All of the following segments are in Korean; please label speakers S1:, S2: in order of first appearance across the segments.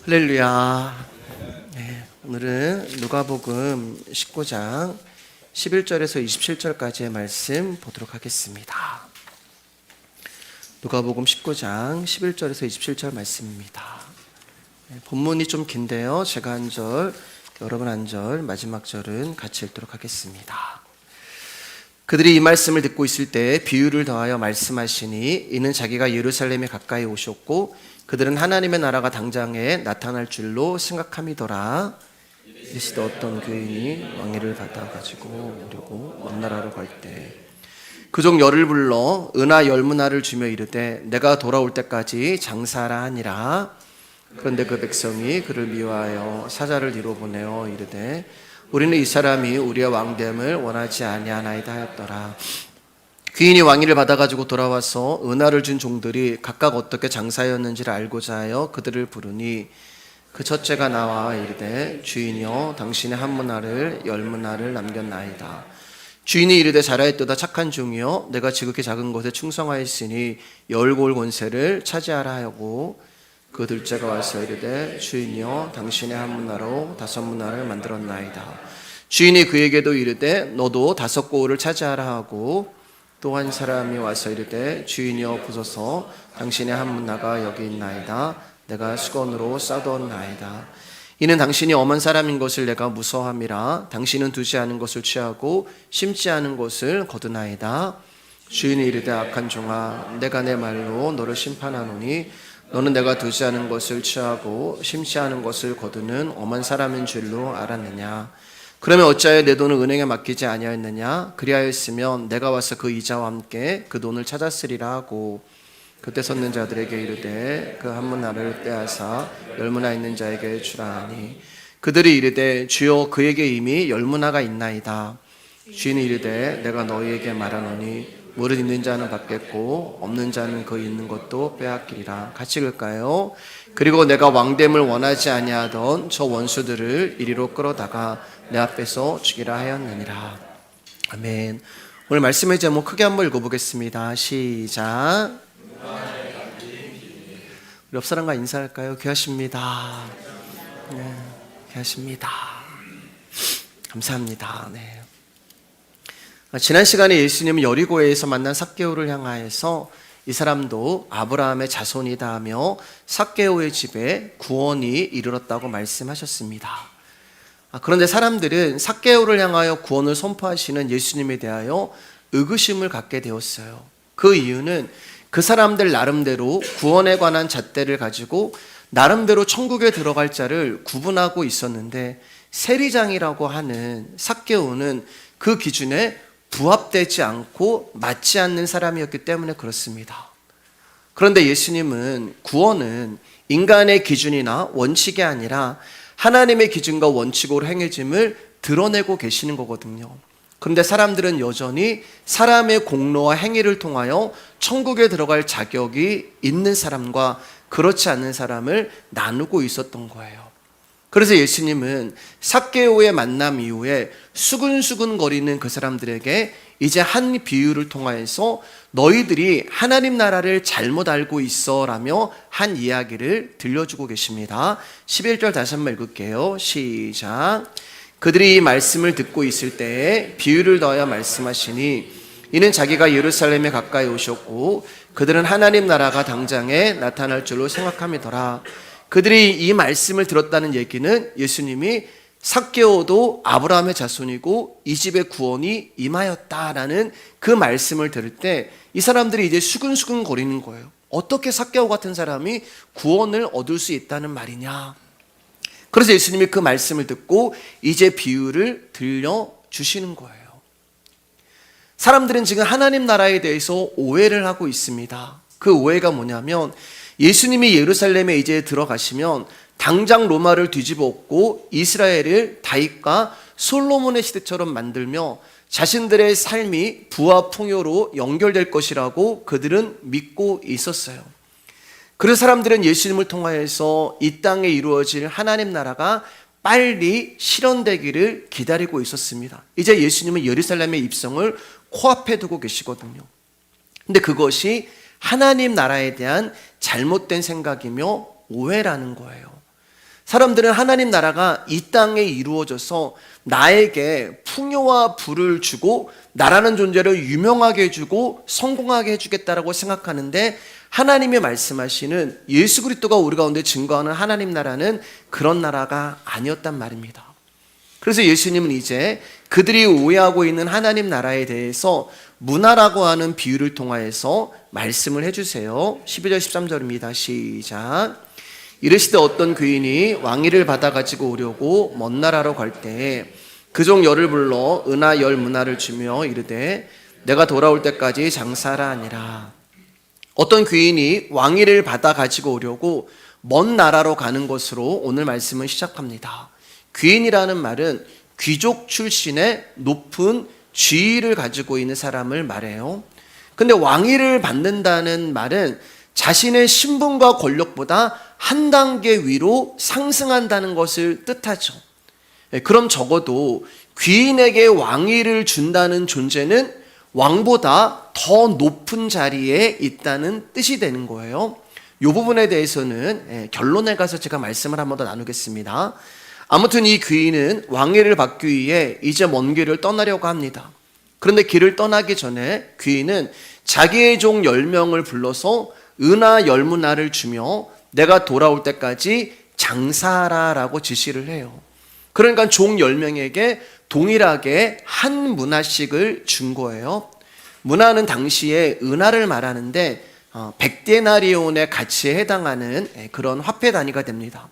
S1: 할렐루야. 네, 오늘은 누가복음 19장 11절에서 27절까지의 말씀 보도록 하겠습니다. 누가복음 19장 11절에서 27절 말씀입니다. 본문이 좀 긴데요. 제가 한 절, 여러분 한 절, 마지막 절은 같이 읽도록 하겠습니다. 그들이 이 말씀을 듣고 있을 때 비유를 더하여 말씀하시니 이는 자기가 예루살렘에 가까이 오셨고 그들은 하나님의 나라가 당장에 나타날 줄로 생각함이더라. 이르시되 어떤 교인이 왕위를 받아가지고 오려고 먼 나라로 갈 때 그족 열을 불러 은하 10문화를 주며 이르되 내가 돌아올 때까지 장사하라 하니라. 그런데 그 백성이 그를 미워하여 사자를 뒤로 보내어 이르되 우리는 이 사람이 우리의 왕됨을 원하지 아니하나이다 하였더라. 귀인이 왕위를 받아가지고 돌아와서 은하를 준 종들이 각각 어떻게 장사였는지를 알고자 하여 그들을 부르니 그 첫째가 나와 이르되 주인이여 당신의 한 문화를 10문화를 남겼나이다. 주인이 이르되 잘하였도다 착한 종이여 내가 지극히 작은 것에 충성하였으니 10골 권세를 차지하라 하고 그 둘째가 와서 이르되 주인이여 당신의 한 문화로 5문화를 만들었나이다. 주인이 그에게도 이르되 너도 5골을 차지하라 하고 또 한 사람이 와서 이르되 주인이여 보소서 당신의 한 문화가 여기 있나이다. 내가 수건으로 싸두었나이다. 이는 당신이 엄한 사람인 것을 내가 무서워함이라. 당신은 두지 않은 것을 취하고 심지 않은 것을 거두나이다. 주인이 이르되 악한 종아 내가 내 말로 너를 심판하노니 너는 내가 두지 않은 것을 취하고 심지 않은 것을 거두는 엄한 사람인 줄로 알았느냐. 그러면 어찌하여 내 돈을 은행에 맡기지 아니하였느냐. 그리하였으면 내가 와서 그 이자와 함께 그 돈을 찾았으리라 하고 그때 섰는 자들에게 이르되 그 한 문화를 빼앗아 10문화 있는 자에게 주라 하니 그들이 이르되 주여 그에게 이미 10문화가 있나이다. 주인이 이르되 내가 너희에게 말하노니 무릇 있는 자는 받겠고 없는 자는 그 있는 것도 빼앗기리라. 같이 읽을까요? 그리고 내가 왕됨을 원하지 아니하던 저 원수들을 이리로 끌어다가 내 앞에서 죽이라 하였느니라. 아멘. 오늘 말씀의 제목 크게 한번 읽어보겠습니다. 시작. 우리 옆 사람과 인사할까요? 귀하십니다. 네, 귀하십니다. 감사합니다. 네. 지난 시간에 예수님은 여리고에서 만난 삭개오를 향하여서 이 사람도 아브라함의 자손이다 하며 삭개오의 집에 구원이 이르렀다고 말씀하셨습니다. 그런데 사람들은 삭개오를 향하여 구원을 선포하시는 예수님에 대하여 의구심을 갖게 되었어요. 그 이유는 그 사람들 나름대로 구원에 관한 잣대를 가지고 나름대로 천국에 들어갈 자를 구분하고 있었는데 세리장이라고 하는 삭개오는 그 기준에 부합되지 않고 맞지 않는 사람이었기 때문에 그렇습니다. 그런데 예수님은 구원은 인간의 기준이나 원칙이 아니라 하나님의 기준과 원칙으로 행해짐을 드러내고 계시는 거거든요. 그런데 사람들은 여전히 사람의 공로와 행위를 통하여 천국에 들어갈 자격이 있는 사람과 그렇지 않은 사람을 나누고 있었던 거예요. 그래서 예수님은 삭개오의 만남 이후에 수근수근 거리는 그 사람들에게 이제 한 비유를 통하여서 너희들이 하나님 나라를 잘못 알고 있어 라며 한 이야기를 들려주고 계십니다. 11절 다시 한번 읽을게요. 시작. 그들이 이 말씀을 듣고 있을 때에 비유를 더하여 말씀하시니 이는 자기가 예루살렘에 가까이 오셨고 그들은 하나님 나라가 당장에 나타날 줄로 생각함이더라. 그들이 이 말씀을 들었다는 얘기는 예수님이 삭개오도 아브라함의 자손이고 이 집의 구원이 임하였다라는 그 말씀을 들을 때 이 사람들이 이제 수근수근 거리는 거예요. 어떻게 삭개오 같은 사람이 구원을 얻을 수 있다는 말이냐. 그래서 예수님이 그 말씀을 듣고 이제 비유를 들려주시는 거예요. 사람들은 지금 하나님 나라에 대해서 오해를 하고 있습니다. 그 오해가 뭐냐면 예수님이 예루살렘에 이제 들어가시면 당장 로마를 뒤집어 엎고 이스라엘을 다윗과 솔로몬의 시대처럼 만들며 자신들의 삶이 부와 풍요로 연결될 것이라고 그들은 믿고 있었어요. 그래서 사람들은 예수님을 통하여서 이 땅에 이루어질 하나님 나라가 빨리 실현되기를 기다리고 있었습니다. 이제 예수님은 예루살렘의 입성을 코앞에 두고 계시거든요. 근데 그것이 하나님 나라에 대한 잘못된 생각이며 오해라는 거예요. 사람들은 하나님 나라가 이 땅에 이루어져서 나에게 풍요와 부를 주고 나라는 존재를 유명하게 해주고 성공하게 해주겠다라고 생각하는데, 하나님이 말씀하시는 예수 그리스도가 우리 가운데 증거하는 하나님 나라는 그런 나라가 아니었단 말입니다. 그래서 예수님은 이제 그들이 오해하고 있는 하나님 나라에 대해서 문화라고 하는 비유를 통하여서 말씀을 해주세요. 12절 13절입니다. 시작. 이르시되 어떤 귀인이 왕위를 받아 가지고 오려고 먼 나라로 갈 때에 그 종 열을 불러 은하 10문화를 주며 이르되 내가 돌아올 때까지 장사하라 하니라. 어떤 귀인이 왕위를 받아 가지고 오려고 먼 나라로 가는 것으로 오늘 말씀을 시작합니다. 귀인이라는 말은 귀족 출신의 높은 지위를 가지고 있는 사람을 말해요. 근데 왕위를 받는다는 말은 자신의 신분과 권력보다 한 단계 위로 상승한다는 것을 뜻하죠. 그럼 적어도 귀인에게 왕위를 준다는 존재는 왕보다 더 높은 자리에 있다는 뜻이 되는 거예요. 이 부분에 대해서는 결론에 가서 제가 말씀을 한번 더 나누겠습니다. 아무튼 이 귀인은 왕위를 받기 위해 이제 먼 길을 떠나려고 합니다. 그런데 길을 떠나기 전에 귀인은 자기의 종 10명을 불러서 은하 10문화를 주며 내가 돌아올 때까지 장사하라 라고 지시를 해요. 그러니까 종 10명에게 동일하게 한 문화씩을 준 거예요. 문화는 당시에 은하를 말하는데 100데나리온의 가치에 해당하는 그런 화폐 단위가 됩니다.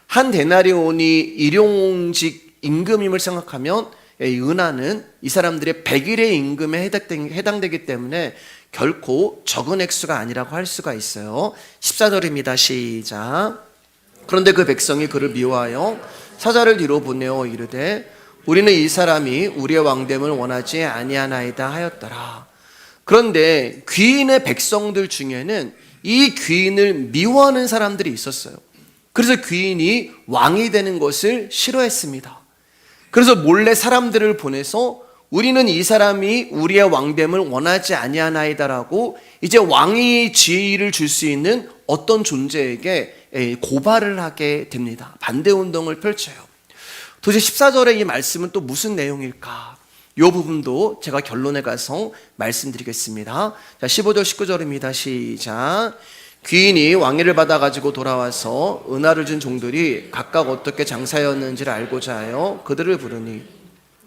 S1: 한 데나리온이 일용직 임금임을 생각하면 이 은하는 이 사람들의 100일의 임금에 해당되기 때문에 결코 적은 액수가 아니라고 할 수가 있어요. 14절입니다. 시작. 그런데 그 백성이 그를 미워하여 사자를 뒤로 보내어 이르되 우리는 이 사람이 우리의 왕됨을 원하지 아니하나이다 하였더라. 그런데 귀인의 백성들 중에는 이 귀인을 미워하는 사람들이 있었어요. 그래서 귀인이 왕이 되는 것을 싫어했습니다. 그래서 몰래 사람들을 보내서 우리는 이 사람이 우리의 왕됨을 원하지 아니하나이다라고 이제 왕의 지위를 줄 수 있는 어떤 존재에게 고발을 하게 됩니다. 반대운동을 펼쳐요. 도대체 14절의 이 말씀은 또 무슨 내용일까? 이 부분도 제가 결론에 가서 말씀드리겠습니다. 자, 15절 19절입니다. 시작. 귀인이 왕위를 받아 가지고 돌아와서 은하를 준 종들이 각각 어떻게 장사였는지를 알고자 하여 그들을 부르니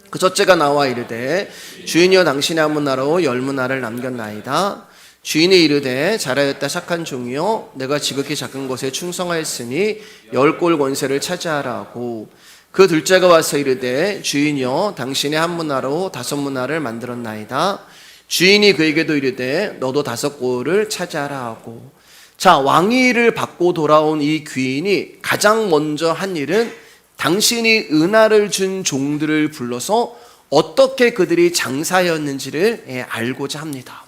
S1: 그 첫째가 나와 이르되 주인이여 당신의 한 문화로 10문화를 남겼나이다. 주인이 이르되 잘하였다 착한 종이여 내가 지극히 작은 것에 충성하였으니 10골 권세를 차지하라고. 그 둘째가 와서 이르되 주인이여 당신의 한 문화로 5문화를 만들었나이다. 주인이 그에게도 이르되 너도 5골을 차지하라 하고. 자, 왕위를 받고 돌아온 이 귀인이 가장 먼저 한 일은 당신이 은하를 준 종들을 불러서 어떻게 그들이 장사였는지를 알고자 합니다.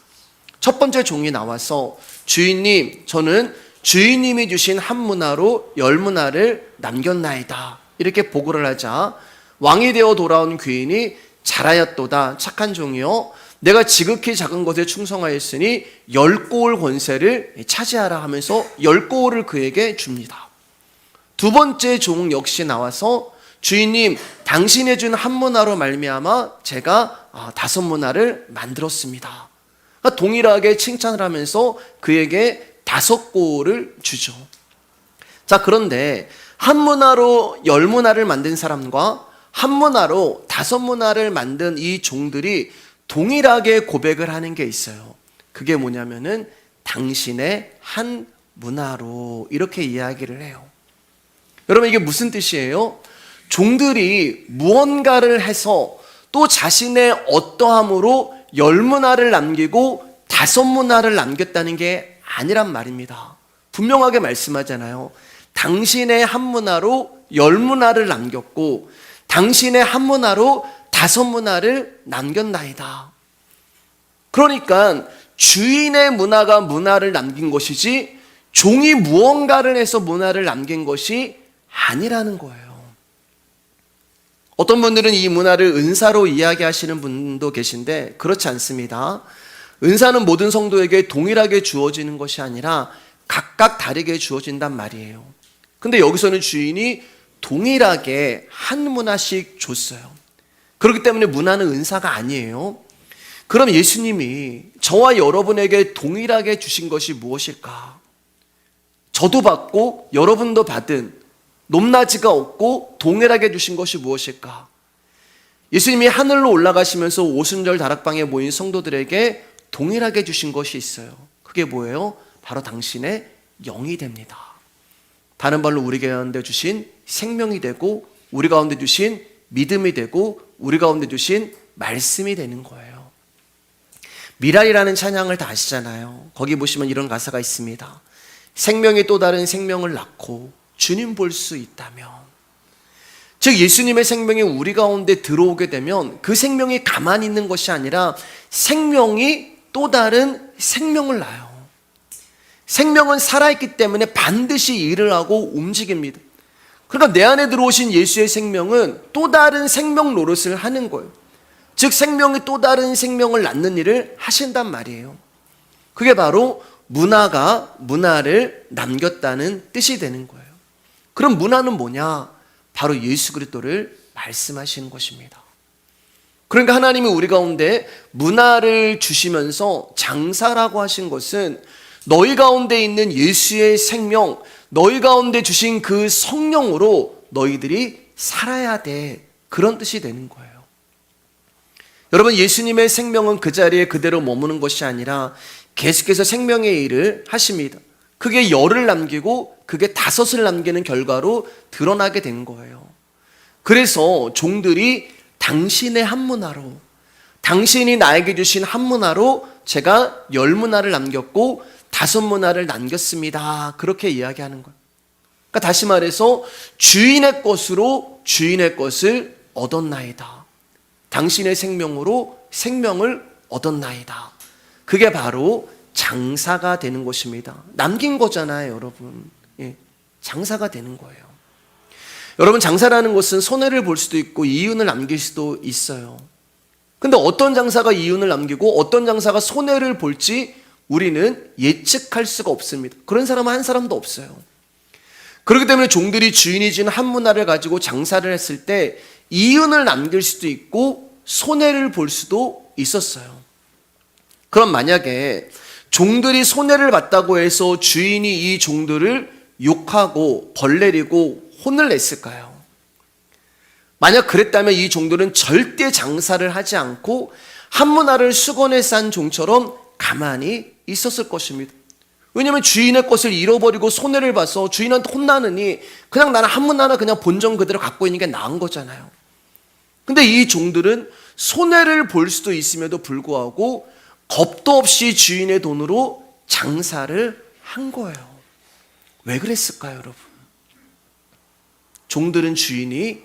S1: 첫 번째 종이 나와서 주인님, 저는 주인님이 주신 한 문화로 10문화를 남겼나이다. 이렇게 보고를 하자 왕이 되어 돌아온 귀인이 잘하였도다 착한 종이요 내가 지극히 작은 것에 충성하였으니 10골 권세를 차지하라 하면서 10골을 그에게 줍니다. 두 번째 종 역시 나와서 주인님 당신이 준 한 문화로 말미암아 제가 5문화를 만들었습니다. 그러니까 동일하게 칭찬을 하면서 그에게 5골을 주죠. 자, 그런데 한 문화로 10문화를 만든 사람과 한 문화로 5문화를 만든 이 종들이 동일하게 고백을 하는 게 있어요. 그게 뭐냐면은 당신의 한 문화로 이렇게 이야기를 해요. 여러분 이게 무슨 뜻이에요? 종들이 무언가를 해서 또 자신의 어떠함으로 10문화를 남기고 5문화를 남겼다는 게 아니란 말입니다. 분명하게 말씀하잖아요. 당신의 한 문화로 10문화를 남겼고 당신의 한 문화로 5문화를 남겼나이다. 그러니까 주인의 문화가 문화를 남긴 것이지 종이 무언가를 해서 문화를 남긴 것이 아니라는 거예요. 어떤 분들은 이 문화를 은사로 이야기하시는 분도 계신데 그렇지 않습니다. 은사는 모든 성도에게 동일하게 주어지는 것이 아니라 각각 다르게 주어진단 말이에요. 근데 여기서는 주인이 동일하게 한 문화씩 줬어요. 그렇기 때문에 문화는 은사가 아니에요. 그럼 예수님이 저와 여러분에게 동일하게 주신 것이 무엇일까? 저도 받고 여러분도 받은 높낮이가 없고 동일하게 주신 것이 무엇일까? 예수님이 하늘로 올라가시면서 오순절 다락방에 모인 성도들에게 동일하게 주신 것이 있어요. 그게 뭐예요? 바로 당신의 영이 됩니다. 다른 말로 우리 가운데 주신 생명이 되고, 우리 가운데 주신 믿음이 되고, 우리 가운데 주신 말씀이 되는 거예요. 미랄이라는 찬양을 다 아시잖아요. 거기 보시면 이런 가사가 있습니다. 생명이 또 다른 생명을 낳고 주님 볼 수 있다면, 즉 예수님의 생명이 우리 가운데 들어오게 되면 그 생명이 가만히 있는 것이 아니라 생명이 또 다른 생명을 낳아요. 생명은 살아있기 때문에 반드시 일을 하고 움직입니다. 그러니까 내 안에 들어오신 예수의 생명은 또 다른 생명 노릇을 하는 거예요. 즉 생명이 또 다른 생명을 낳는 일을 하신단 말이에요. 그게 바로 문화가 문화를 남겼다는 뜻이 되는 거예요. 그럼 문화는 뭐냐? 바로 예수 그리스도를 말씀하시는 것입니다. 그러니까 하나님이 우리 가운데 문화를 주시면서 장사라고 하신 것은 너희 가운데 있는 예수의 생명, 너희 가운데 주신 그 성령으로 너희들이 살아야 돼. 그런 뜻이 되는 거예요. 여러분, 예수님의 생명은 그 자리에 그대로 머무는 것이 아니라 계속해서 생명의 일을 하십니다. 그게 열을 남기고 그게 다섯을 남기는 결과로 드러나게 된 거예요. 그래서 종들이 당신의 한 문화로, 당신이 나에게 주신 한 문화로 제가 10문화를 남겼고 5문화를 남겼습니다. 그렇게 이야기하는 거예요. 그러니까 다시 말해서 주인의 것으로 주인의 것을 얻었나이다. 당신의 생명으로 생명을 얻었나이다. 그게 바로 장사가 되는 것입니다. 남긴 거잖아요, 여러분. 예, 장사가 되는 거예요. 여러분, 장사라는 것은 손해를 볼 수도 있고 이윤을 남길 수도 있어요. 근데 어떤 장사가 이윤을 남기고 어떤 장사가 손해를 볼지 우리는 예측할 수가 없습니다. 그런 사람은 한 사람도 없어요. 그렇기 때문에 종들이 주인이 준 한 문화를 가지고 장사를 했을 때 이윤을 남길 수도 있고 손해를 볼 수도 있었어요. 그럼 만약에 종들이 손해를 봤다고 해서 주인이 이 종들을 욕하고 벌내리고 혼을 냈을까요? 만약 그랬다면 이 종들은 절대 장사를 하지 않고 한 문화를 수건에 싼 종처럼 가만히 있었을 것입니다. 왜냐하면 주인의 것을 잃어버리고 손해를 봐서 주인한테 혼나느니 그냥 나는 한 문화나 그냥 본전 그대로 갖고 있는 게 나은 거잖아요. 근데 이 종들은 손해를 볼 수도 있음에도 불구하고 겁도 없이 주인의 돈으로 장사를 한 거예요. 왜 그랬을까요, 여러분? 종들은 주인이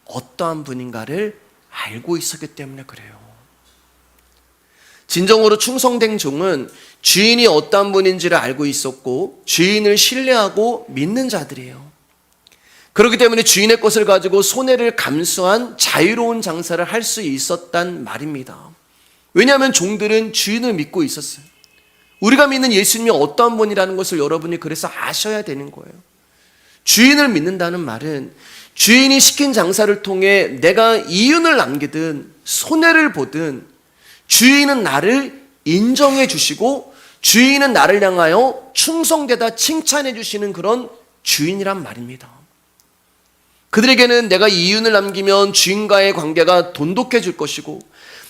S1: 어떠한 분인가를 알고 있었기 때문에 그래요. 진정으로 충성된 종은 주인이 어떠한 분인지를 알고 있었고 주인을 신뢰하고 믿는 자들이에요. 그렇기 때문에 주인의 것을 가지고 손해를 감수한 자유로운 장사를 할 수 있었단 말입니다. 왜냐하면 종들은 주인을 믿고 있었어요. 우리가 믿는 예수님이 어떠한 분이라는 것을 여러분이 그래서 아셔야 되는 거예요. 주인을 믿는다는 말은 주인이 시킨 장사를 통해 내가 이윤을 남기든 손해를 보든 주인은 나를 인정해 주시고 주인은 나를 향하여 충성되다 칭찬해 주시는 그런 주인이란 말입니다. 그들에게는 내가 이윤을 남기면 주인과의 관계가 돈독해질 것이고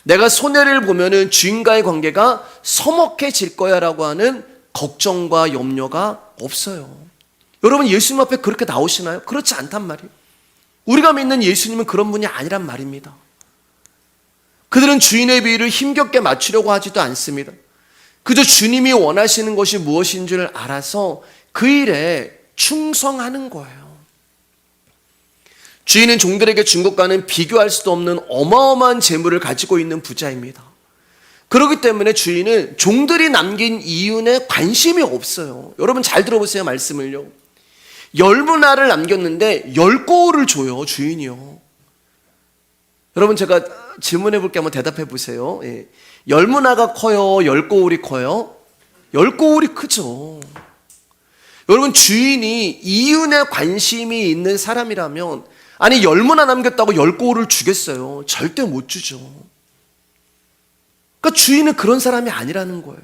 S1: 내가 손해를 보면은 주인과의 관계가 서먹해질 거야 라고 하는 걱정과 염려가 없어요. 여러분, 예수님 앞에 그렇게 나오시나요? 그렇지 않단 말이에요. 우리가 믿는 예수님은 그런 분이 아니란 말입니다. 그들은 주인의 비위를 힘겹게 맞추려고 하지도 않습니다. 그저 주님이 원하시는 것이 무엇인 줄 알아서 그 일에 충성하는 거예요. 주인은 종들에게 준 것과는 비교할 수도 없는 어마어마한 재물을 가지고 있는 부자입니다. 그렇기 때문에 주인은 종들이 남긴 이윤에 관심이 없어요. 여러분 잘 들어보세요, 말씀을요. 10문화를 남겼는데 10고울을 줘요, 주인이요. 여러분, 제가 질문해 볼게 한번 대답해 보세요. 10문화가 커요, 10고울이 커요? 10고울이 크죠. 여러분, 주인이 이윤에 관심이 있는 사람이라면, 아니, 10문화 남겼다고 10고를 주겠어요? 절대 못 주죠. 그러니까 주인은 그런 사람이 아니라는 거예요.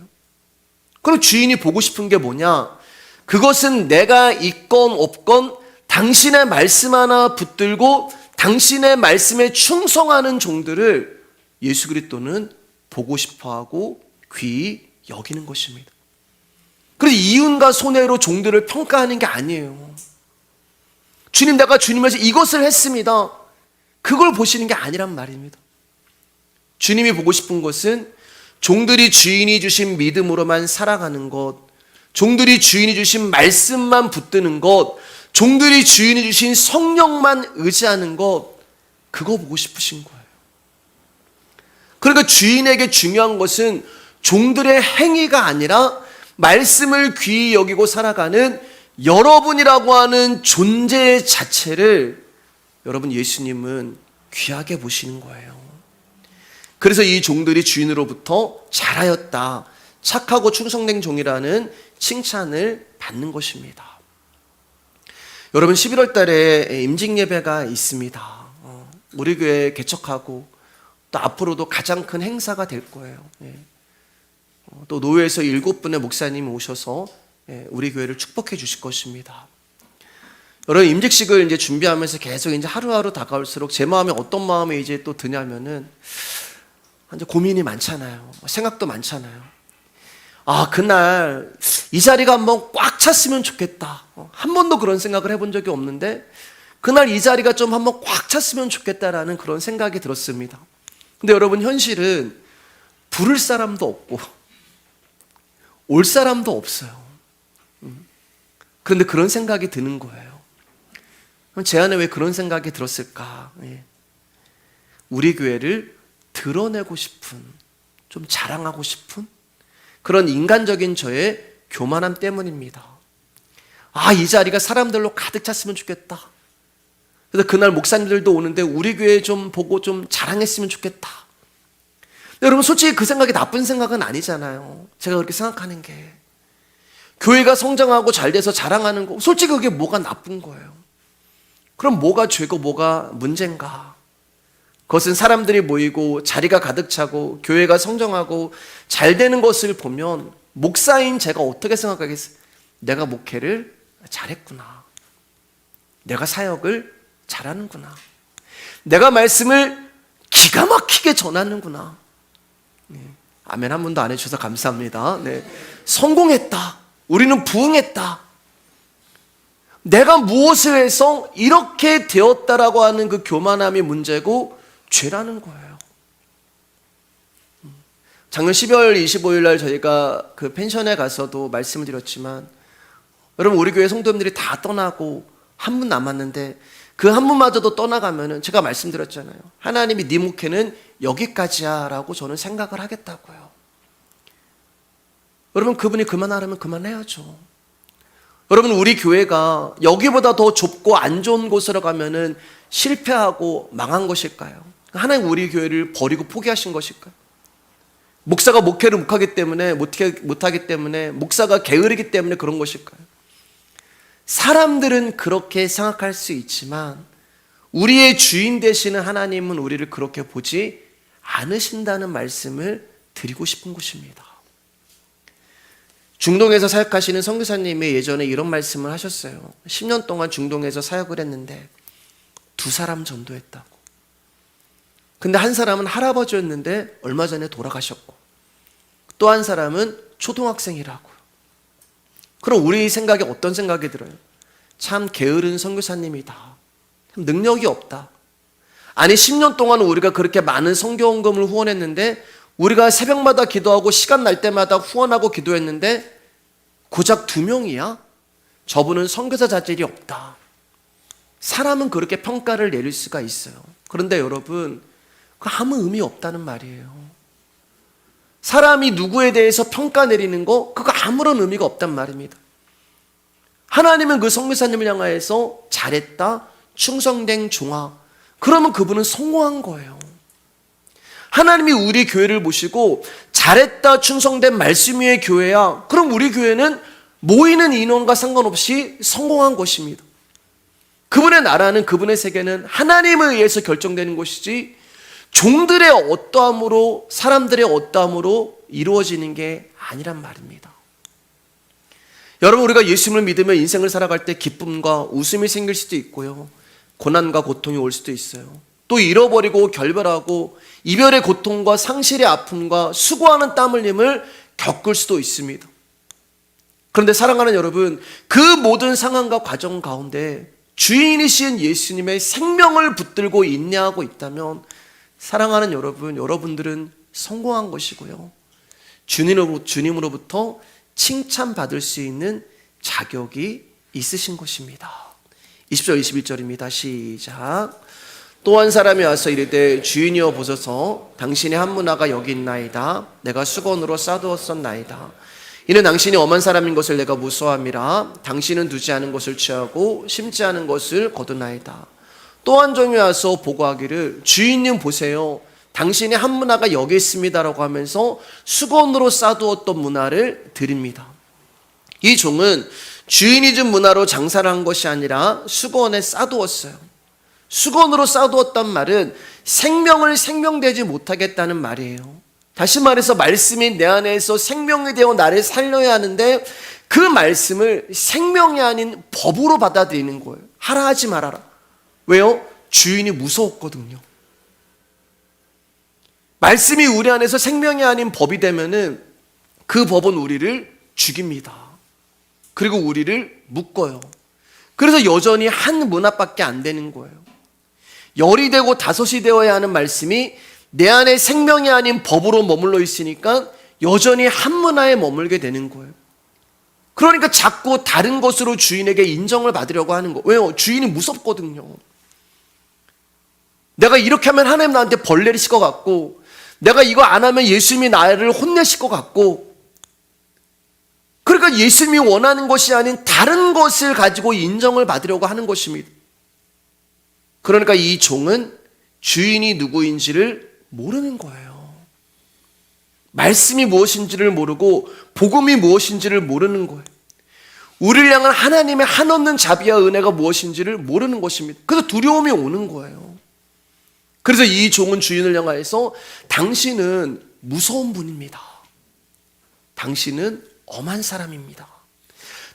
S1: 그럼 주인이 보고 싶은 게 뭐냐? 그것은 내가 있건 없건 당신의 말씀 하나 붙들고 당신의 말씀에 충성하는 종들을 예수 그리스도는 보고 싶어하고 귀히 여기는 것입니다. 그래서 이윤과 손해로 종들을 평가하는 게 아니에요. 주님, 내가 주님에서 이것을 했습니다. 그걸 보시는 게 아니란 말입니다. 주님이 보고 싶은 것은 종들이 주인이 주신 믿음으로만 살아가는 것, 종들이 주인이 주신 말씀만 붙드는 것, 종들이 주인이 주신 성령만 의지하는 것, 그거 보고 싶으신 거예요. 그러니까 주인에게 중요한 것은 종들의 행위가 아니라 말씀을 귀히 여기고 살아가는 여러분이라고 하는 존재 자체를 여러분, 예수님은 귀하게 보시는 거예요. 그래서 이 종들이 주인으로부터 잘하였다, 착하고 충성된 종이라는 칭찬을 받는 것입니다. 여러분, 11월 달에 임직 예배가 있습니다. 우리 교회 개척하고 또 앞으로도 가장 큰 행사가 될 거예요. 또 노회에서 7분의 목사님이 오셔서 우리 교회를 축복해 주실 것입니다. 여러분, 임직식을 이제 준비하면서 계속 이제 하루하루 다가올수록 제 마음에 어떤 마음이 이제 또 드냐면은, 이제 고민이 많잖아요. 생각도 많잖아요. 아, 그날 이 자리가 한번 꽉 찼으면 좋겠다. 한 번도 그런 생각을 해본 적이 없는데 그날 이 자리가 좀 한번 꽉 찼으면 좋겠다라는 그런 생각이 들었습니다. 근데 여러분, 현실은 부를 사람도 없고 올 사람도 없어요. 그런데 그런 생각이 드는 거예요. 그럼 제 안에 왜 그런 생각이 들었을까? 우리 교회를 드러내고 싶은, 좀 자랑하고 싶은 그런 인간적인 저의 교만함 때문입니다. 아, 이 자리가 사람들로 가득 찼으면 좋겠다. 그래서 그날 목사님들도 오는데 우리 교회 좀 보고 좀 자랑했으면 좋겠다. 근데 여러분, 솔직히 그 생각이 나쁜 생각은 아니잖아요. 제가 그렇게 생각하는 게. 교회가 성장하고 잘 돼서 자랑하는 거, 솔직히 그게 뭐가 나쁜 거예요. 그럼 뭐가 죄고 뭐가 문제인가? 그것은 사람들이 모이고 자리가 가득 차고 교회가 성장하고 잘 되는 것을 보면 목사인 제가 어떻게 생각하겠어요? 내가 목회를 잘했구나. 내가 사역을 잘하는구나. 내가 말씀을 기가 막히게 전하는구나. 아멘 한 번도 안 해주셔서 감사합니다. 성공했다. 우리는 부흥했다. 내가 무엇을 해서 이렇게 되었다라고 하는 그 교만함이 문제고 죄라는 거예요. 작년 12월 25일 날 저희가 그 펜션에 가서도 말씀을 드렸지만, 여러분, 우리 교회 성도님들이 다 떠나고 한 분 남았는데 그 한 분마저도 떠나가면은 제가 말씀드렸잖아요. 하나님이 네 목회는 여기까지야 라고 저는 생각을 하겠다고요. 여러분, 그분이 그만하라면 그만해야죠. 여러분, 우리 교회가 여기보다 더 좁고 안 좋은 곳으로 가면은 실패하고 망한 것일까요? 하나님 우리 교회를 버리고 포기하신 것일까요? 목사가 목회를 못하기 때문에 목사가 게으르기 때문에 그런 것일까요? 사람들은 그렇게 생각할 수 있지만 우리의 주인 되시는 하나님은 우리를 그렇게 보지 않으신다는 말씀을 드리고 싶은 것입니다. 중동에서 사역하시는 선교사님이 예전에 이런 말씀을 하셨어요. 10년 동안 중동에서 사역을 했는데 2사람 전도했다고. 근데 한 사람은 할아버지였는데 얼마 전에 돌아가셨고, 또 한 사람은 초등학생이라고요. 그럼 우리 생각에 어떤 생각이 들어요? 참 게으른 선교사님이다. 능력이 없다. 아니, 10년 동안 우리가 그렇게 많은 선교원금을 후원했는데, 우리가 새벽마다 기도하고 시간 날 때마다 후원하고 기도했는데 고작 2명이야? 저분은 선교사 자질이 없다. 사람은 그렇게 평가를 내릴 수가 있어요. 그런데 여러분, 그 아무 의미 없다는 말이에요. 사람이 누구에 대해서 평가 내리는 거, 그거 아무런 의미가 없단 말입니다. 하나님은 그 선교사님을 향하여서 잘했다, 충성된 종아, 그러면 그분은 성공한 거예요. 하나님이 우리 교회를 보시고 잘했다, 충성된 말씀 위의 교회야, 그럼 우리 교회는 모이는 인원과 상관없이 성공한 것입니다. 그분의 나라는, 그분의 세계는 하나님에 의해서 결정되는 것이지 종들의 어떠함으로, 사람들의 어떠함으로 이루어지는 게 아니란 말입니다. 여러분, 우리가 예수님을 믿으며 인생을 살아갈 때 기쁨과 웃음이 생길 수도 있고요, 고난과 고통이 올 수도 있어요. 또 잃어버리고 결별하고 이별의 고통과 상실의 아픔과 수고하는 땀 흘림을 겪을 수도 있습니다. 그런데 사랑하는 여러분, 그 모든 상황과 과정 가운데 주인이신 예수님의 생명을 붙들고 인내하고 있다면 사랑하는 여러분, 여러분들은 성공한 것이고요, 주님으로부터 칭찬받을 수 있는 자격이 있으신 것입니다. 20절 21절입니다. 시작. 또 한 사람이 와서 이르되 주인이여 보소서, 당신의 한 문화가 여기 있나이다. 내가 수건으로 싸두었었나이다. 이는 당신이 엄한 사람인 것을 내가 무서워함이라. 당신은 두지 않은 것을 취하고 심지 않은 것을 거두나이다. 또 한 종이 와서 보고하기를 주인님 보세요, 당신의 한 문화가 여기 있습니다라고 하면서 수건으로 싸두었던 문화를 드립니다. 이 종은 주인이 준 문화로 장사를 한 것이 아니라 수건에 싸두었어요. 수건으로 싸두었단 말은 생명을 생명되지 못하겠다는 말이에요. 다시 말해서 말씀이 내 안에서 생명이 되어 나를 살려야 하는데 그 말씀을 생명이 아닌 법으로 받아들이는 거예요. 하라 하지 말아라. 왜요? 주인이 무서웠거든요. 말씀이 우리 안에서 생명이 아닌 법이 되면은 그 법은 우리를 죽입니다. 그리고 우리를 묶어요. 그래서 여전히 한 문화밖에 안 되는 거예요. 열이 되고 다섯이 되어야 하는 말씀이 내 안에 생명이 아닌 법으로 머물러 있으니까 여전히 한 문화에 머물게 되는 거예요. 그러니까 자꾸 다른 것으로 주인에게 인정을 받으려고 하는 거예요. 왜요? 주인이 무섭거든요. 내가 이렇게 하면 하나님 나한테 벌 내리실 것 같고, 내가 이거 안 하면 예수님이 나를 혼내실 것 같고, 그러니까 예수님이 원하는 것이 아닌 다른 것을 가지고 인정을 받으려고 하는 것입니다. 그러니까 이 종은 주인이 누구인지를 모르는 거예요. 말씀이 무엇인지를 모르고 복음이 무엇인지를 모르는 거예요. 우리를 향한 하나님의 한없는 자비와 은혜가 무엇인지를 모르는 것입니다. 그래서 두려움이 오는 거예요. 그래서 이 종은 주인을 향하여서 당신은 무서운 분입니다. 당신은 엄한 사람입니다.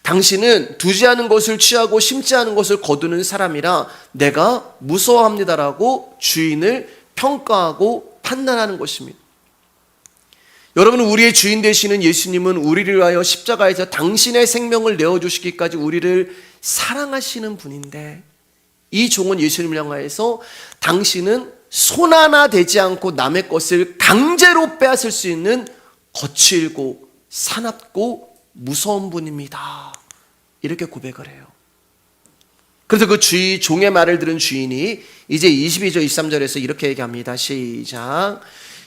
S1: 당신은 두지 않은 것을 취하고 심지 않은 것을 거두는 사람이라 내가 무서워합니다라고 주인을 평가하고 판단하는 것입니다. 여러분, 우리의 주인 되시는 예수님은 우리를 위하여 십자가에서 당신의 생명을 내어주시기까지 우리를 사랑하시는 분인데, 이 종은 예수님을 향하여서 당신은 손 하나 대지 않고 남의 것을 강제로 빼앗을 수 있는 거칠고 사납고 무서운 분입니다, 이렇게 고백을 해요. 그래서 그 종의 말을 들은 주인이 이제 22절 23절에서 이렇게 얘기합니다. 시작.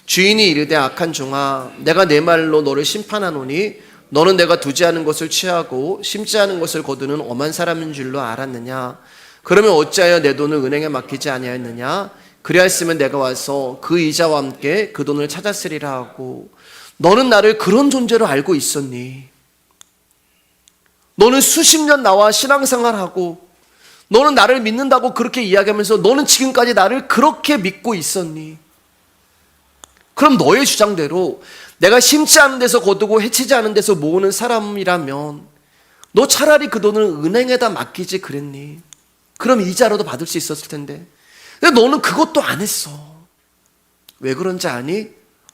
S1: 주인이 이르되 악한 종아, 내가 내 말로 너를 심판하노니 너는 내가 두지 않은 것을 취하고 심지 않은 것을 거두는 엄한 사람인 줄로 알았느냐? 그러면 어찌하여 내 돈을 은행에 맡기지 아니하였느냐? 그리하였으면 내가 와서 그 이자와 함께 그 돈을 찾았으리라 하고, 너는 나를 그런 존재로 알고 있었니? 너는 수십 년 나와 신앙생활하고 너는 나를 믿는다고 그렇게 이야기하면서 너는 지금까지 나를 그렇게 믿고 있었니? 그럼 너의 주장대로 내가 심지 않은 데서 거두고 해치지 않은 데서 모으는 사람이라면 너 차라리 그 돈을 은행에다 맡기지 그랬니? 그럼 이자라도 받을 수 있었을 텐데. 근데 너는 그것도 안 했어. 왜 그런지 아니?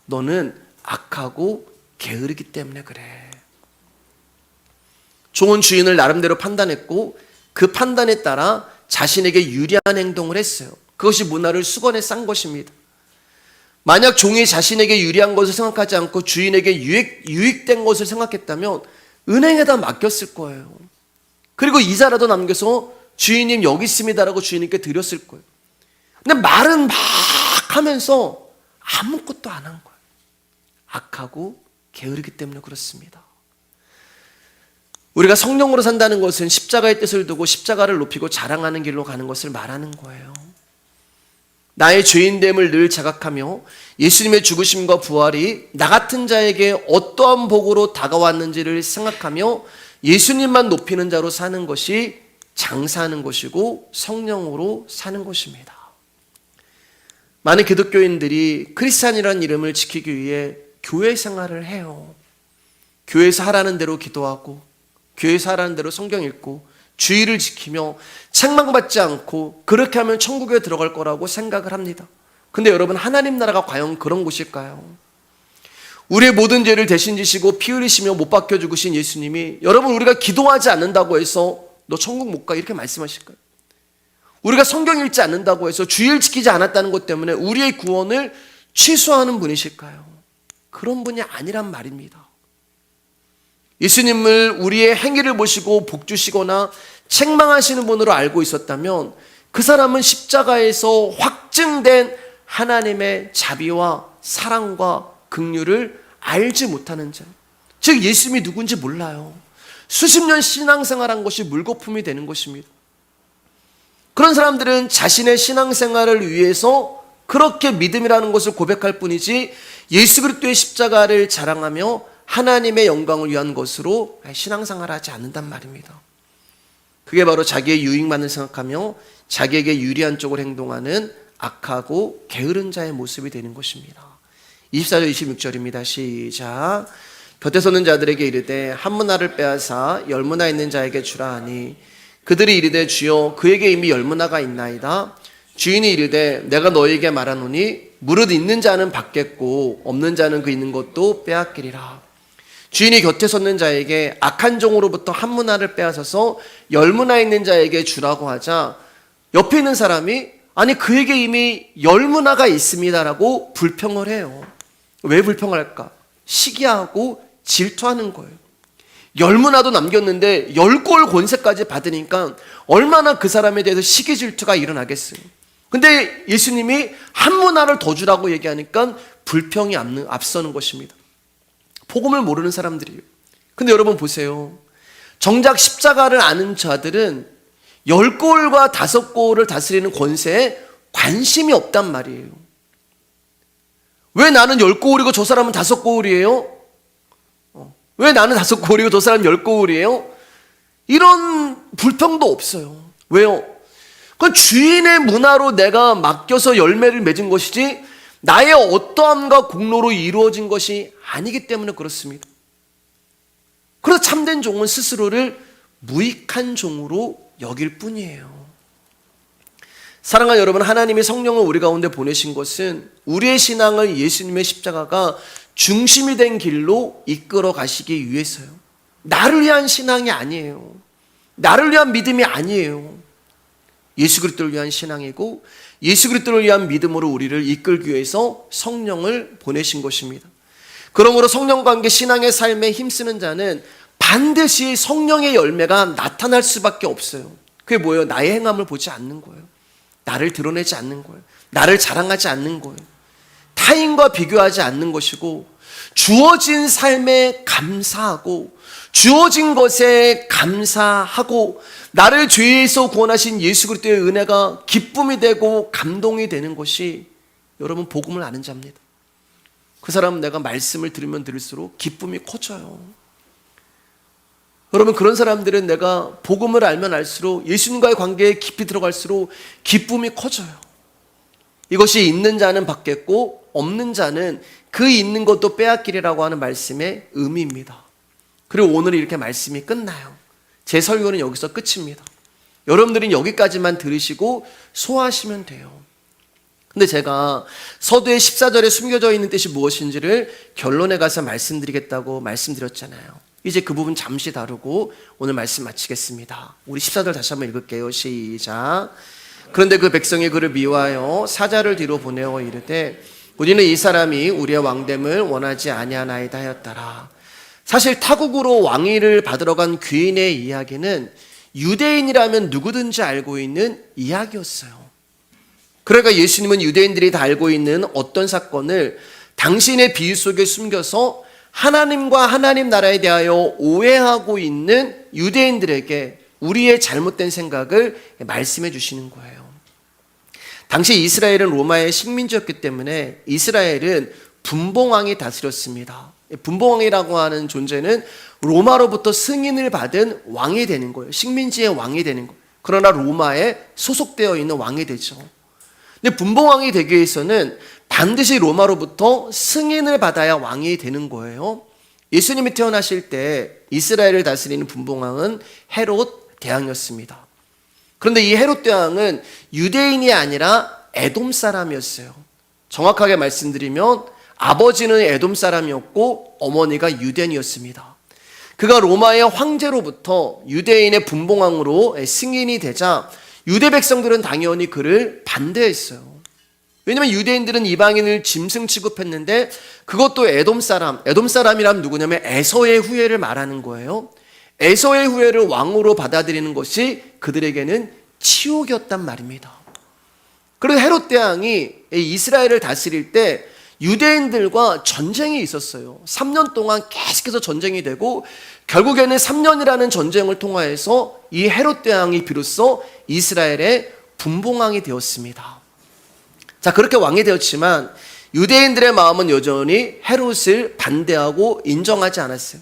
S1: 너는 악하고 게으르기 때문에 그래. 종은 주인을 나름대로 판단했고 그 판단에 따라 자신에게 유리한 행동을 했어요. 그것이 문화를 수건에 싼 것입니다. 만약 종이 자신에게 유리한 것을 생각하지 않고 주인에게 유익된 것을 생각했다면 은행에다 맡겼을 거예요. 그리고 이자라도 남겨서 주인님 여기 있습니다라고 주인님께 드렸을 거예요. 근데 말은 막 하면서 아무것도 안 한 거예요. 악하고 게으르기 때문에 그렇습니다. 우리가 성령으로 산다는 것은 십자가의 뜻을 두고 십자가를 높이고 자랑하는 길로 가는 것을 말하는 거예요. 나의 죄인됨을 늘 자각하며 예수님의 죽으심과 부활이 나 같은 자에게 어떠한 복으로 다가왔는지를 생각하며 예수님만 높이는 자로 사는 것이 장사하는 것이고 성령으로 사는 것입니다. 많은 기독교인들이 크리스찬이라는 이름을 지키기 위해 교회 생활을 해요. 교회에서 하라는 대로 기도하고 교회에서 하라는 대로 성경 읽고 주의를 지키며 책망받지 않고 그렇게 하면 천국에 들어갈 거라고 생각을 합니다. 근데 여러분, 하나님 나라가 과연 그런 곳일까요? 우리의 모든 죄를 대신 지시고 피 흘리시며 못 박혀 죽으신 예수님이 여러분, 우리가 기도하지 않는다고 해서 너 천국 못 가 이렇게 말씀하실까요? 우리가 성경 읽지 않는다고 해서 주의를 지키지 않았다는 것 때문에 우리의 구원을 취소하는 분이실까요? 그런 분이 아니란 말입니다. 예수님을 우리의 행위를 보시고 복주시거나 책망하시는 분으로 알고 있었다면 그 사람은 십자가에서 확증된 하나님의 자비와 사랑과 긍휼을 알지 못하는 자, 즉 예수님이 누군지 몰라요. 수십 년 신앙생활한 것이 물거품이 되는 것입니다. 그런 사람들은 자신의 신앙생활을 위해서 그렇게 믿음이라는 것을 고백할 뿐이지 예수 그리스도의 십자가를 자랑하며 하나님의 영광을 위한 것으로 신앙생활을 하지 않는단 말입니다. 그게 바로 자기의 유익만을 생각하며 자기에게 유리한 쪽으로 행동하는 악하고 게으른 자의 모습이 되는 것입니다. 24절 26절입니다. 시작. 곁에 서는 자들에게 이르되 한 문화를 빼앗아 열 문화 있는 자에게 주라 하니 그들이 이르되 주여 그에게 이미 열 문화가 있나이다. 주인이 이르되 내가 너희에게 말하노니 무릇 있는 자는 받겠고 없는 자는 그 있는 것도 빼앗기리라. 주인이 곁에 섰는 자에게 악한 종으로부터 한 문화를 빼앗아서 열 문화 있는 자에게 주라고 하자 옆에 있는 사람이 아니 그에게 이미 열 문화가 있습니다라고 불평을 해요. 왜 불평을 할까? 시기하고 질투하는 거예요. 열 문화도 남겼는데 10골 권세까지 받으니까 얼마나 그 사람에 대해서 시기 질투가 일어나겠어요. 근데 예수님이 한 문화를 더 주라고 얘기하니까 불평이 앞서는 것입니다. 복음을 모르는 사람들이에요. 근데 여러분 보세요. 정작 십자가를 아는 자들은 10골과 5골을 다스리는 권세에 관심이 없단 말이에요. 왜 나는 10골이고 저 사람은 5골이에요? 왜 나는 5골이고 저 사람은 10골이에요? 이런 불평도 없어요. 왜요? 그건 주인의 문화로 내가 맡겨서 열매를 맺은 것이지 나의 어떠함과 공로로 이루어진 것이 아니기 때문에 그렇습니다. 그래서 참된 종은 스스로를 무익한 종으로 여길 뿐이에요. 사랑하는 여러분, 하나님이 성령을 우리 가운데 보내신 것은 우리의 신앙을 예수님의 십자가가 중심이 된 길로 이끌어 가시기 위해서요. 나를 위한 신앙이 아니에요. 나를 위한 믿음이 아니에요. 예수 그리스도를 위한 신앙이고 예수 그리스도를 위한 믿음으로 우리를 이끌기 위해서 성령을 보내신 것입니다. 그러므로 성령과 함께 신앙의 삶에 힘쓰는 자는 반드시 성령의 열매가 나타날 수밖에 없어요. 그게 뭐예요? 나의 행함을 보지 않는 거예요. 나를 드러내지 않는 거예요. 나를 자랑하지 않는 거예요. 타인과 비교하지 않는 것이고 주어진 삶에 감사하고 주어진 것에 감사하고 나를 죄에서 구원하신 예수 그리스도의 은혜가 기쁨이 되고 감동이 되는 것이 여러분 복음을 아는 자입니다. 그 사람은 내가 말씀을 들으면 들을수록 기쁨이 커져요. 여러분 그런 사람들은 내가 복음을 알면 알수록 예수님과의 관계에 깊이 들어갈수록 기쁨이 커져요. 이것이 있는 자는 받겠고 없는 자는 그 있는 것도 빼앗기리라고 하는 말씀의 의미입니다. 그리고 오늘 이렇게 말씀이 끝나요. 제 설교는 여기서 끝입니다. 여러분들은 여기까지만 들으시고 소화하시면 돼요. 근데 제가 서두의 14절에 숨겨져 있는 뜻이 무엇인지를 결론에 가서 말씀드리겠다고 말씀드렸잖아요. 이제 그 부분 잠시 다루고 오늘 말씀 마치겠습니다. 우리 14절 다시 한번 읽을게요. 시작. 그런데 그 백성이 그를 미워하여 사자를 뒤로 보내어 이르되 우리는 이 사람이 우리의 왕됨을 원하지 아니하나이다 하였더라. 사실 타국으로 왕위를 받으러 간 귀인의 이야기는 유대인이라면 누구든지 알고 있는 이야기였어요. 그러니까 예수님은 유대인들이 다 알고 있는 어떤 사건을 당신의 비유 속에 숨겨서 하나님과 하나님 나라에 대하여 오해하고 있는 유대인들에게 우리의 잘못된 생각을 말씀해 주시는 거예요. 당시 이스라엘은 로마의 식민지였기 때문에 이스라엘은 분봉왕이 다스렸습니다. 분봉왕이라고 하는 존재는 로마로부터 승인을 받은 왕이 되는 거예요. 식민지의 왕이 되는 거예요. 그러나 로마에 소속되어 있는 왕이 되죠. 근데 분봉왕이 되기 위해서는 반드시 로마로부터 승인을 받아야 왕이 되는 거예요. 예수님이 태어나실 때 이스라엘을 다스리는 분봉왕은 헤롯 대왕이었습니다. 그런데 이 헤롯 대왕은 유대인이 아니라 에돔 사람이었어요. 정확하게 말씀드리면 아버지는 에돔 사람이었고 어머니가 유대인이었습니다. 그가 로마의 황제로부터 유대인의 분봉왕으로 승인이 되자 유대 백성들은 당연히 그를 반대했어요. 왜냐하면 유대인들은 이방인을 짐승 취급했는데 그것도 에돔 사람이라면 누구냐면 에서의 후예를 말하는 거예요. 에서의 후예를 왕으로 받아들이는 것이 그들에게는 치욕이었단 말입니다. 그래서 헤롯 대왕이 이스라엘을 다스릴 때 유대인들과 전쟁이 있었어요. 3년 동안 계속해서 전쟁이 되고 결국에는 3년이라는 전쟁을 통하여서 이 헤롯 대왕이 비로소 이스라엘의 분봉왕이 되었습니다. 자, 그렇게 왕이 되었지만 유대인들의 마음은 여전히 헤롯을 반대하고 인정하지 않았어요.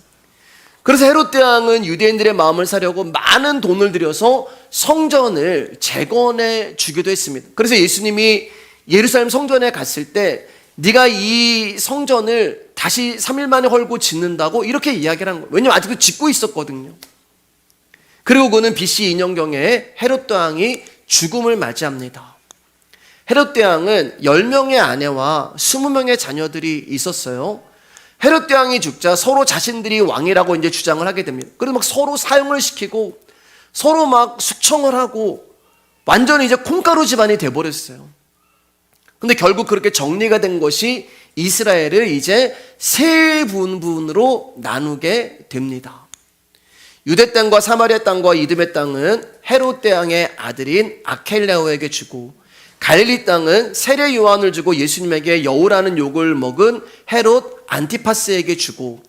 S1: 그래서 헤롯 대왕은 유대인들의 마음을 사려고 많은 돈을 들여서 성전을 재건해 주기도 했습니다. 그래서 예수님이 예루살렘 성전에 갔을 때 네가 이 성전을 다시 3일 만에 헐고 짓는다고 이렇게 이야기를 한 거예요. 왜냐하면 아직도 짓고 있었거든요. 그리고 그는 BC 2년경에 헤롯 대왕이 죽음을 맞이합니다. 헤롯 대왕은 10명의 아내와 20명의 자녀들이 있었어요. 헤롯 대왕이 죽자 서로 자신들이 왕이라고 이제 주장을 하게 됩니다. 그래서 막 서로 사형을 시키고 서로 막 숙청을 하고 완전히 이제 콩가루 집안이 돼버렸어요. 근데 결국 그렇게 정리가 된 것이 이스라엘을 이제 세 부분으로 나누게 됩니다. 유대 땅과 사마리아 땅과 이드메 땅은 헤롯 대왕의 아들인 아켈레오에게 주고 갈릴리 땅은 세례 요한을 주고 예수님에게 여우라는 욕을 먹은 헤롯 안티파스에게 주고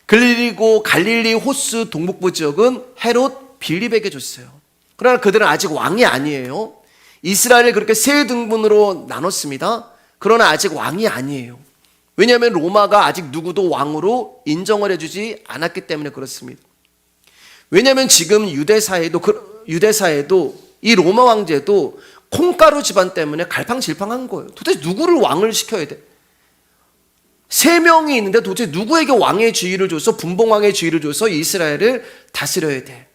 S1: 그리고 갈릴리 호수 동북부 지역은 헤롯 빌립에게 줬어요. 그러나 그들은 아직 왕이 아니에요. 이스라엘을 그렇게 세 등분으로 나눴습니다. 그러나 아직 왕이 아니에요. 왜냐하면 로마가 아직 누구도 왕으로 인정을 해주지 않았기 때문에 그렇습니다. 왜냐하면 지금 유대사에도 이 로마 황제도 콩가루 집안 때문에 갈팡질팡한 거예요. 도대체 누구를 왕을 시켜야 돼? 3명이 있는데 도대체 누구에게 왕의 지위를 줘서 분봉왕의 지위를 줘서 이스라엘을 다스려야 돼?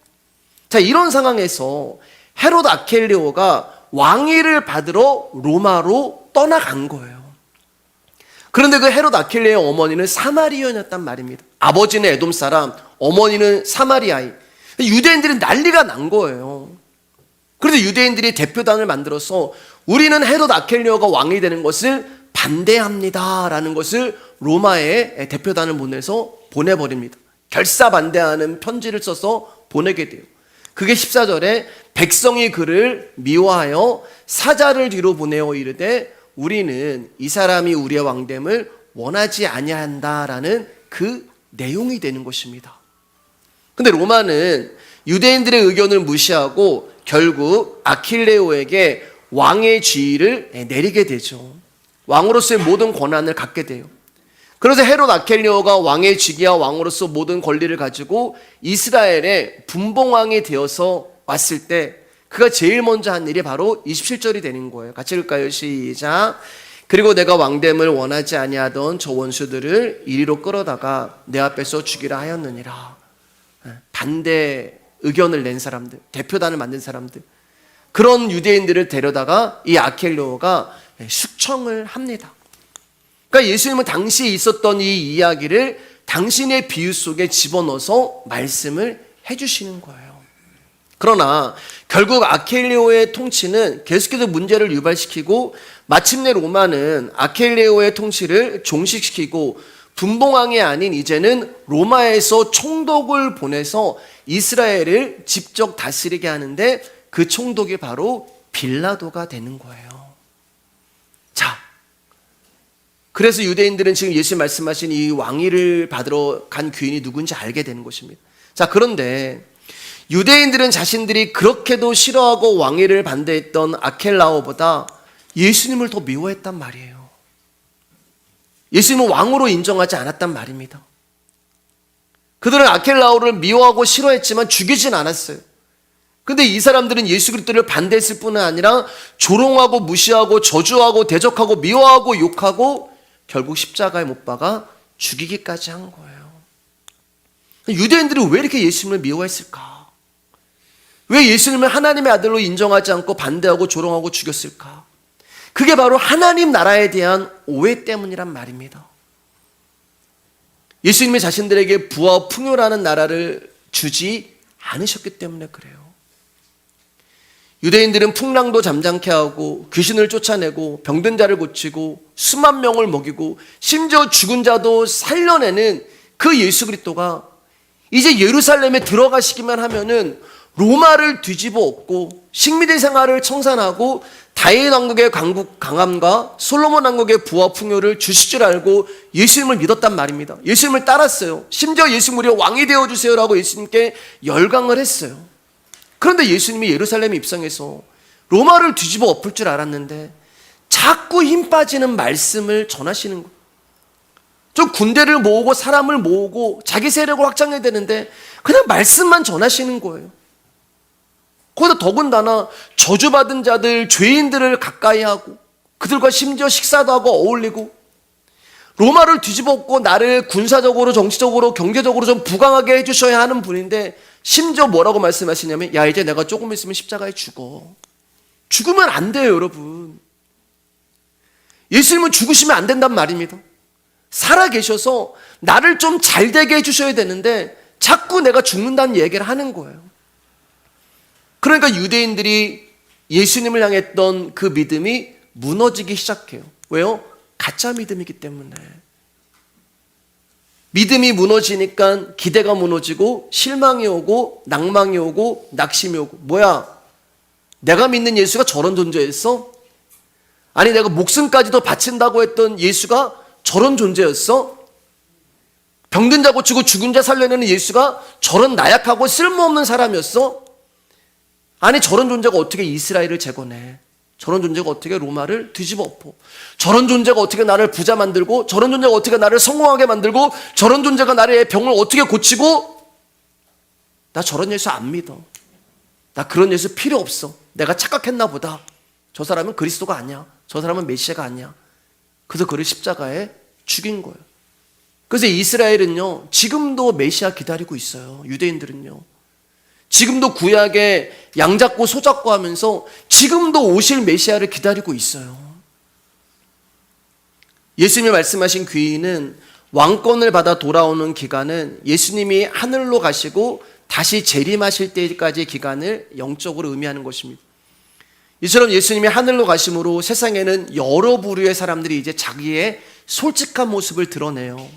S1: 자, 이런 상황에서 헤롯 아켈리오가 왕위를 받으러 로마로 떠나간 거예요. 그런데 그 헤롯 아켈리오의 어머니는 사마리아인이었단 말입니다. 아버지는 에돔 사람, 어머니는 사마리아인. 유대인들이 난리가 난 거예요. 그래서 유대인들이 대표단을 만들어서 우리는 헤롯 아켈리오가 왕이 되는 것을 반대합니다 라는 것을 로마에 대표단을 보내버립니다. 결사반대하는 편지를 써서 보내게 돼요. 그게 14절에 백성이 그를 미워하여 사자를 뒤로 보내어 이르되 우리는 이 사람이 우리의 왕됨을 원하지 아니한다라는 그 내용이 되는 것입니다. 근데 로마는 유대인들의 의견을 무시하고 결국 아킬레오에게 왕의 지위를 내리게 되죠. 왕으로서의 모든 권한을 갖게 돼요. 그래서 헤롯 아켈리오가 왕의 직위와 왕으로서 모든 권리를 가지고 이스라엘의 분봉왕이 되어서 왔을 때 그가 제일 먼저 한 일이 바로 27절이 되는 거예요. 같이 읽을까요? 시작. 그리고 내가 왕됨을 원하지 아니하던 저 원수들을 이리로 끌어다가 내 앞에서 죽이라 하였느니라. 반대 의견을 낸 사람들, 대표단을 만든 사람들, 그런 유대인들을 데려다가 이 아켈리오가 숙청을 합니다. 그러니까 예수님은 당시에 있었던 이 이야기를 당신의 비유 속에 집어넣어서 말씀을 해주시는 거예요. 그러나 결국 아켈리오의 통치는 계속해서 문제를 유발시키고 마침내 로마는 아켈리오의 통치를 종식시키고 분봉왕이 아닌 이제는 로마에서 총독을 보내서 이스라엘을 직접 다스리게 하는데 그 총독이 바로 빌라도가 되는 거예요. 자, 그래서 유대인들은 지금 예수님 말씀하신 이 왕위를 받으러 간 귀인이 누군지 알게 되는 것입니다. 자, 그런데 유대인들은 자신들이 그렇게도 싫어하고 왕위를 반대했던 아켈라오보다 예수님을 더 미워했단 말이에요. 예수님은 왕으로 인정하지 않았단 말입니다. 그들은 아켈라오를 미워하고 싫어했지만 죽이진 않았어요. 근데 이 사람들은 예수 그리스도를 반대했을 뿐만 아니라 조롱하고 무시하고 저주하고 대적하고 미워하고 욕하고 결국 십자가에 못 박아 죽이기까지 한 거예요. 유대인들이 왜 이렇게 예수님을 미워했을까? 왜 예수님을 하나님의 아들로 인정하지 않고 반대하고 조롱하고 죽였을까? 그게 바로 하나님 나라에 대한 오해 때문이란 말입니다. 예수님이 자신들에게 부와 풍요라는 나라를 주지 않으셨기 때문에 그래요. 유대인들은 풍랑도 잠잠케 하고 귀신을 쫓아내고 병든 자를 고치고 수만 명을 먹이고 심지어 죽은 자도 살려내는 그 예수 그리스도가 이제 예루살렘에 들어가시기만 하면은 로마를 뒤집어 엎고 식민지 생활을 청산하고 다윗 왕국의 강함과 솔로몬 왕국의 부와 풍요를 주실 줄 알고 예수님을 믿었단 말입니다. 예수님을 따랐어요. 심지어 예수님 우리 왕이 되어주세요라고 예수님께 열강을 했어요. 그런데 예수님이 예루살렘에 입성해서 로마를 뒤집어 엎을 줄 알았는데 자꾸 힘 빠지는 말씀을 전하시는 거예요. 좀 군대를 모으고 사람을 모으고 자기 세력을 확장해야 되는데 그냥 말씀만 전하시는 거예요. 거기다 더군다나 저주받은 자들, 죄인들을 가까이 하고 그들과 심지어 식사도 하고 어울리고 로마를 뒤집어 엎고 나를 군사적으로 정치적으로 경제적으로 좀 부강하게 해주셔야 하는 분인데 심지어 뭐라고 말씀하시냐면 야 이제 내가 조금 있으면 십자가에 죽어. 죽으면 안 돼요 여러분. 예수님은 죽으시면 안 된단 말입니다. 살아계셔서 나를 좀 잘되게 해주셔야 되는데 자꾸 내가 죽는다는 얘기를 하는 거예요. 그러니까 유대인들이 예수님을 향했던 그 믿음이 무너지기 시작해요. 왜요? 가짜 믿음이기 때문에. 믿음이 무너지니까 기대가 무너지고 실망이 오고 낭망이 오고 낙심이 오고 뭐야? 내가 믿는 예수가 저런 존재였어? 아니 내가 목숨까지도 바친다고 했던 예수가 저런 존재였어? 병든 자 고치고 죽은 자 살려내는 예수가 저런 나약하고 쓸모없는 사람이었어? 아니 저런 존재가 어떻게 이스라엘을 재건해? 저런 존재가 어떻게 로마를 뒤집어 엎어? 저런 존재가 어떻게 나를 부자 만들고 저런 존재가 어떻게 나를 성공하게 만들고 저런 존재가 나의 병을 어떻게 고치고 나 저런 예수 안 믿어. 나 그런 예수 필요 없어. 내가 착각했나 보다. 저 사람은 그리스도가 아니야. 저 사람은 메시아가 아니야. 그래서 그를 십자가에 죽인 거예요. 그래서 이스라엘은요 지금도 메시아 기다리고 있어요. 유대인들은요 지금도 구약에 양잡고 소잡고 하면서 지금도 오실 메시아를 기다리고 있어요. 예수님이 말씀하신 귀인은 왕권을 받아 돌아오는 기간은 예수님이 하늘로 가시고 다시 재림하실 때까지의 기간을 영적으로 의미하는 것입니다. 이처럼 예수님이 하늘로 가심으로 세상에는 여러 부류의 사람들이 이제 자기의 솔직한 모습을 드러내요.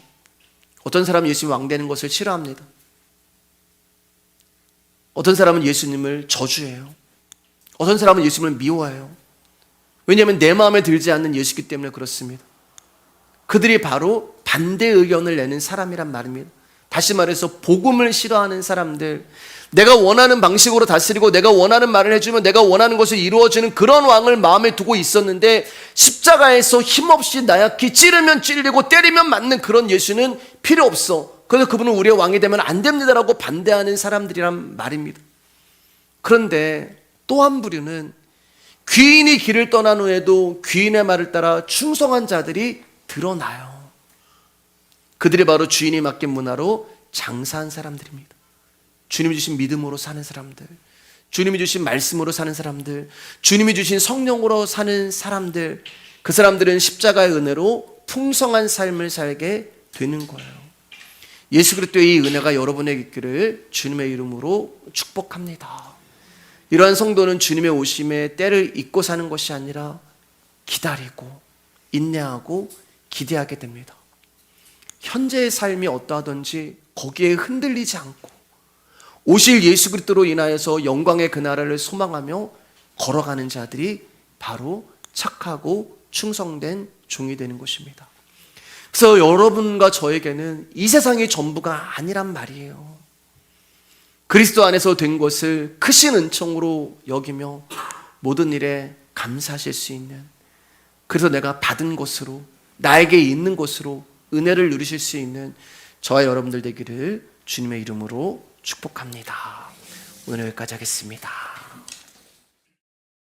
S1: 어떤 사람은 예수님 왕 되는 것을 싫어합니다. 어떤 사람은 예수님을 저주해요. 어떤 사람은 예수님을 미워해요. 왜냐하면 내 마음에 들지 않는 예수이기 때문에 그렇습니다. 그들이 바로 반대 의견을 내는 사람이란 말입니다. 다시 말해서 복음을 싫어하는 사람들, 내가 원하는 방식으로 다스리고 내가 원하는 말을 해주면 내가 원하는 것을 이루어지는 그런 왕을 마음에 두고 있었는데 십자가에서 힘없이 나약히 찌르면 찔리고 때리면 맞는 그런 예수는 필요 없어. 그래서 그분은 우리의 왕이 되면 안 됩니다라고 반대하는 사람들이란 말입니다. 그런데 또 한 부류는 귀인이 길을 떠난 후에도 귀인의 말을 따라 충성한 자들이 드러나요. 그들이 바로 주인이 맡긴 문화로 장사한 사람들입니다. 주님이 주신 믿음으로 사는 사람들, 주님이 주신 말씀으로 사는 사람들, 주님이 주신 성령으로 사는 사람들, 그 사람들은 십자가의 은혜로 풍성한 삶을 살게 되는 거예요. 예수 그리스도의 이 은혜가 여러분에게 있기를 주님의 이름으로 축복합니다. 이러한 성도는 주님의 오심에 때를 잊고 사는 것이 아니라 기다리고 인내하고 기대하게 됩니다. 현재의 삶이 어떠하든지 거기에 흔들리지 않고 오실 예수 그리스도로 인하여서 영광의 그날을 소망하며 걸어가는 자들이 바로 착하고 충성된 종이 되는 것입니다. 그래서 여러분과 저에게는 이 세상이 전부가 아니란 말이에요. 그리스도 안에서 된 것을 크신 은총으로 여기며 모든 일에 감사하실 수 있는, 그래서 내가 받은 것으로 나에게 있는 것으로 은혜를 누리실 수 있는 저와 여러분들 되기를 주님의 이름으로 축복합니다. 오늘 여기까지 하겠습니다.